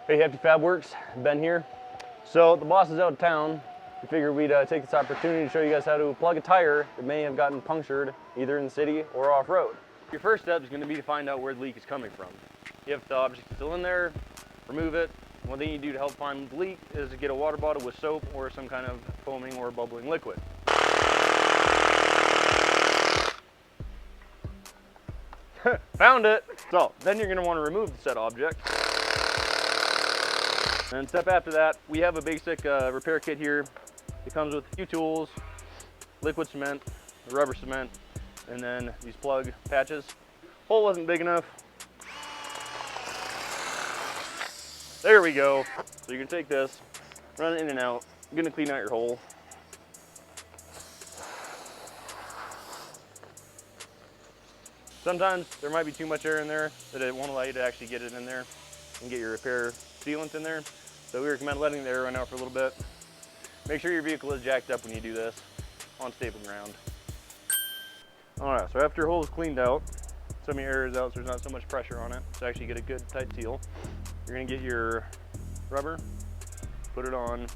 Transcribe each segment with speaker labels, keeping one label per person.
Speaker 1: Hey, Hefty Fabworks, Ben here. So the boss is out of town. We figured we'd take this opportunity to show you guys how to plug a tire that may have gotten punctured either in the city or off-road. Your first step is going to be to find out where the leak is coming from. If the object is still in there, remove it. One thing you do to help find the leak is to get a water bottle with soap or some kind of foaming or bubbling liquid. Found it! So then you're going to want to remove the said object. And step after that, we have a basic repair kit here. It comes with a few tools, liquid cement, rubber cement, and then these plug patches. Hole wasn't big enough. There we go. So you can take this, run it in and out. You're gonna clean out your hole. Sometimes there might be too much air in there that it won't allow you to actually get it in there and get your repair sealant in there. So we recommend letting the air run out for a little bit. Make sure your vehicle is jacked up when you do this on stable ground. All right, so after your hole is cleaned out, some of your air is out so there's not so much pressure on it to actually get a good tight seal. You're gonna get your rubber, put it on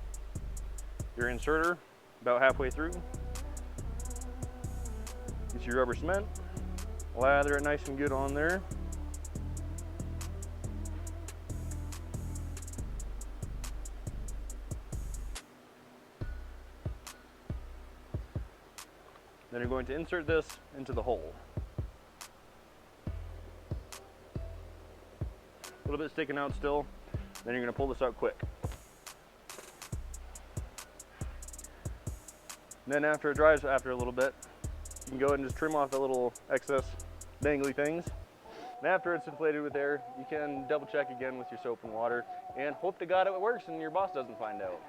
Speaker 1: your inserter about halfway through. Get your rubber cement, lather it nice and good on there. Then you're going to insert this into the hole. A little bit sticking out still. Then you're going to pull this out quick. And then after it dries after a little bit, you can go ahead and just trim off the little excess dangly things. And after it's inflated with air, you can double check again with your soap and water and hope to God it works and your boss doesn't find out.